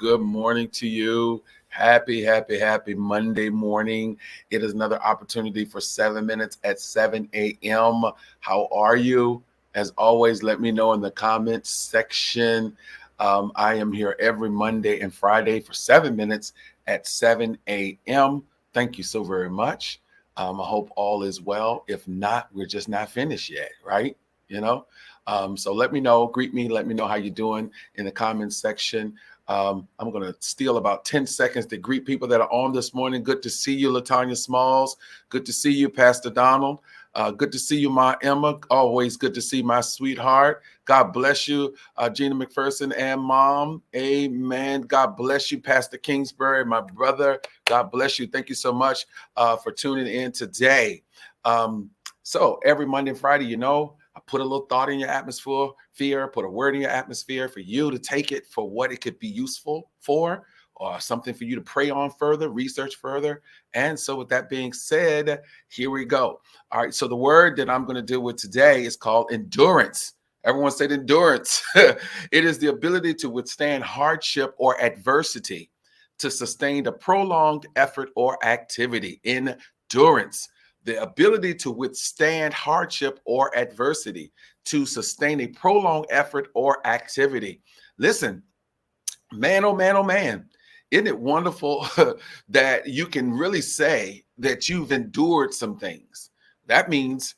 Good morning to you. Happy Monday morning. It is another opportunity for 7 minutes at 7 a.m. How are you? As always, let me know in the comments section. I am here every Monday and Friday for 7 minutes at 7 a.m. Thank you so very much. I hope all is well. If not, we're just not finished yet, right? You know, so let me know, greet me, let me know how you're doing in the comments section. I'm going to steal about 10 seconds to greet people that are on this morning. Good to see you, Latanya Smalls. Good to see you, Pastor Donald. Good to see you, Ma Emma. Always good to see my sweetheart. God bless you, Gina McPherson and Mom. Amen. God bless you, Pastor Kingsbury, my brother. God bless you. Thank you so much for tuning in today. So every Monday and Friday, I put a little thought in your atmosphere, put a word in your atmosphere for you to take it for what it could be useful for, or something for you to pray on further, research further. And so with that being said, here we go. All right, so the word that I'm going to deal with today is called endurance. Everyone said endurance. It is the ability to withstand hardship or adversity, to sustain a prolonged effort or activity. Endurance. The ability to withstand hardship or adversity, to sustain a prolonged effort or activity. Listen, man, oh man, oh man. Isn't it wonderful that you can really say that you've endured some things? That means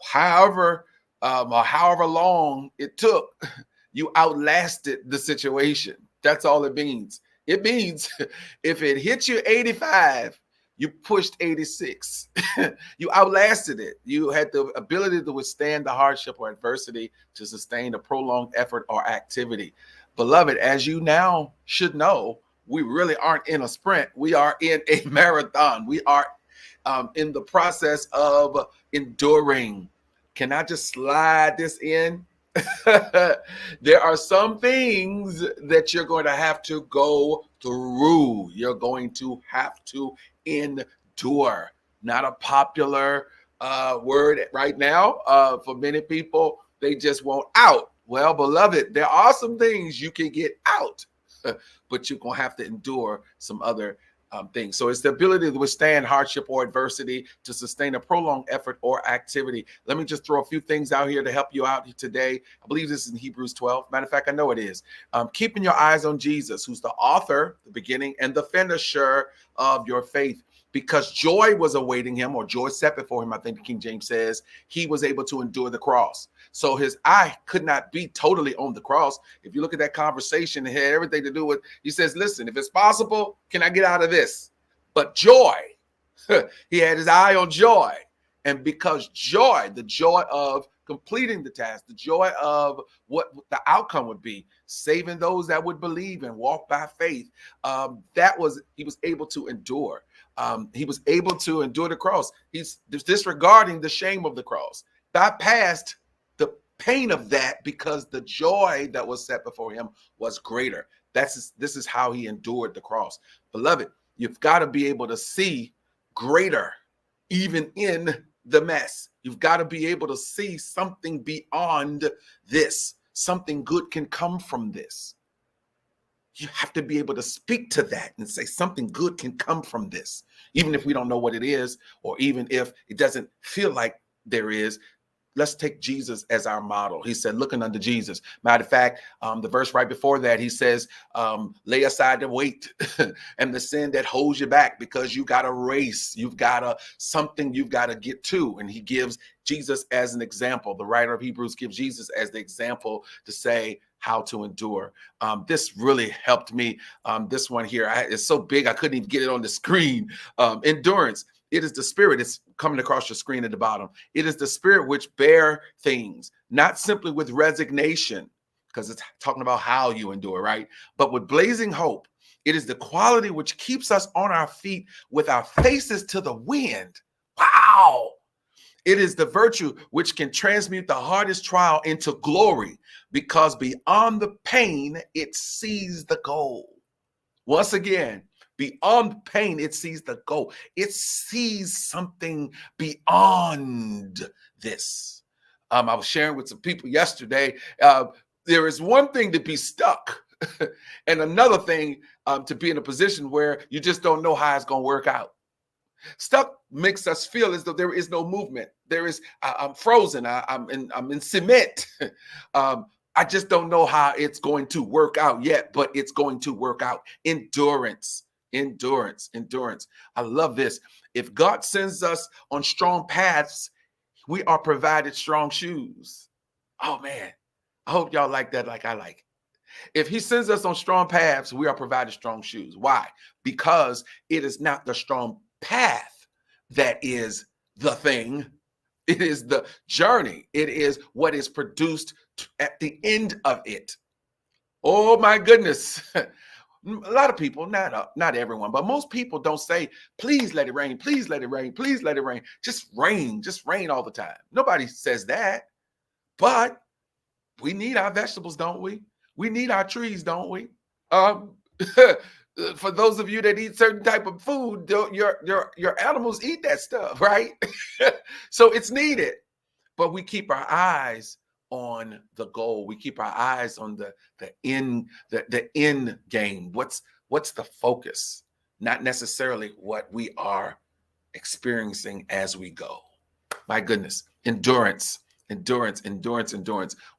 however long it took, you outlasted the situation. That's all it means. It means if it hit you 85, you pushed 86. You outlasted it. You had the ability to withstand the hardship or adversity, to sustain a prolonged effort or activity. Beloved, as you now should know, we really aren't in a sprint. We are in a marathon. We are in the process of enduring. Can I just slide this in? There are some things that you're going to have to go through. You're going to have to endure. Not a popular word right now for many people. They just want out. Well, beloved, there are some things you can get out, but you're going to have to endure some other things. So it's the ability to withstand hardship or adversity, to sustain a prolonged effort or activity. Let me just throw a few things out here to help you out today. I believe this is in Hebrews 12. Matter of fact, I know it is. Keeping your eyes on Jesus, who's the author, the beginning, and the finisher of your faith. Because joy was awaiting him, or joy set before him, I think the King James says, he was able to endure the cross. So his eye could not be totally on the cross. If you look at that conversation, it had everything to do with, he says, listen, if it's possible, can I get out of this? But joy, he had his eye on joy. And because joy, the joy of completing the task, the joy of what the outcome would be, saving those that would believe and walk by faith, he was able to endure. He was able to endure the cross. He's disregarding the shame of the cross, bypassed the pain of that because the joy that was set before him was greater. This is how he endured the cross. Beloved, you've got to be able to see greater even in the mess. You've got to be able to see something beyond this. Something good can come from this. You have to be able to speak to that and say something good can come from this, even if we don't know what it is, or even if it doesn't feel like there is. Let's take Jesus as our model. He said, looking unto Jesus. Matter of fact, the verse right before that, he says, lay aside the weight and the sin that holds you back, because you got a race. You've got something you've got to get to. And he gives Jesus as an example. The writer of Hebrews gives Jesus as the example to say how to endure. This really helped me. This one here, it's so big, I couldn't even get it on the screen. Endurance. It is the spirit. It's coming across your screen at the bottom. It is the spirit which bear things, not simply with resignation, because it's talking about how you endure, right? But with blazing hope. It is the quality which keeps us on our feet with our faces to the wind. Wow. It is the virtue which can transmute the hardest trial into glory, because beyond the pain, it sees the goal. Once again, beyond pain, it sees the goal. It sees something beyond this. I was sharing with some people yesterday. There is one thing to be stuck. And another thing, to be in a position where you just don't know how it's going to work out. Stuck makes us feel as though there is no movement. I'm frozen. I'm in cement. I just don't know how it's going to work out yet, but it's going to work out. Endurance. I love this. If God sends us on strong paths, we are provided strong shoes. Oh man, I hope y'all like that like I like. If he sends us on strong paths, we are provided strong shoes. Why? Because it is not the strong path that is the thing. It is the journey. It is what is produced at the end of it. Oh my goodness. A lot of people, not everyone, but most people don't say, please let it rain, please let it rain, please let it rain. Just rain all the time. Nobody says that. But we need our vegetables, don't we? We need our trees, don't we? For those of you that eat certain type of food, your animals eat that stuff, right? So it's needed. But we keep our eyes on the goal. We keep our eyes on the end game. What's the focus? Not necessarily what we are experiencing as we go. My goodness, endurance.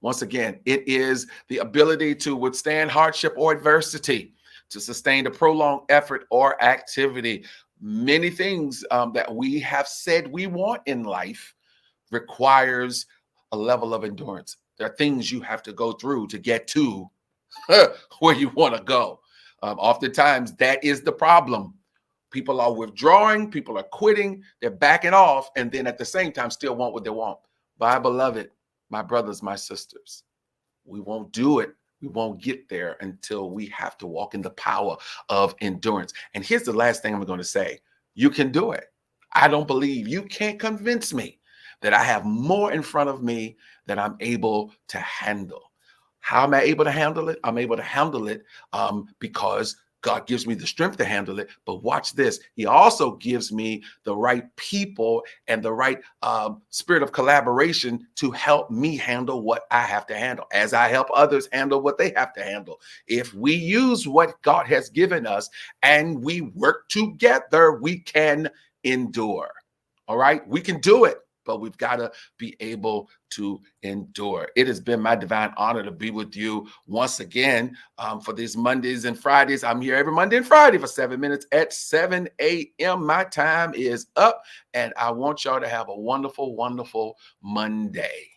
Once again, it is the ability to withstand hardship or adversity, to sustain a prolonged effort or activity. Many things that we have said we want in life requires a level of endurance. There are things you have to go through to get to where you want to go. Oftentimes, that is the problem. People are withdrawing, people are quitting, they're backing off, and then at the same time still want what they want. But beloved, my brothers, my sisters, we won't do it. We won't get there until we have to walk in the power of endurance. And here's the last thing I'm going to say. You can do it. I don't believe you can't convince me that I have more in front of me than I'm able to handle. How am I able to handle it? I'm able to handle it because God gives me the strength to handle it. But watch this. He also gives me the right people and the right spirit of collaboration to help me handle what I have to handle as I help others handle what they have to handle. If we use what God has given us and we work together, we can endure. All right. We can do it. But we've got to be able to endure. It has been my divine honor to be with you once again for these Mondays and Fridays. I'm here every Monday and Friday for 7 minutes at 7 a.m. My time is up, and I want y'all to have a wonderful, wonderful Monday.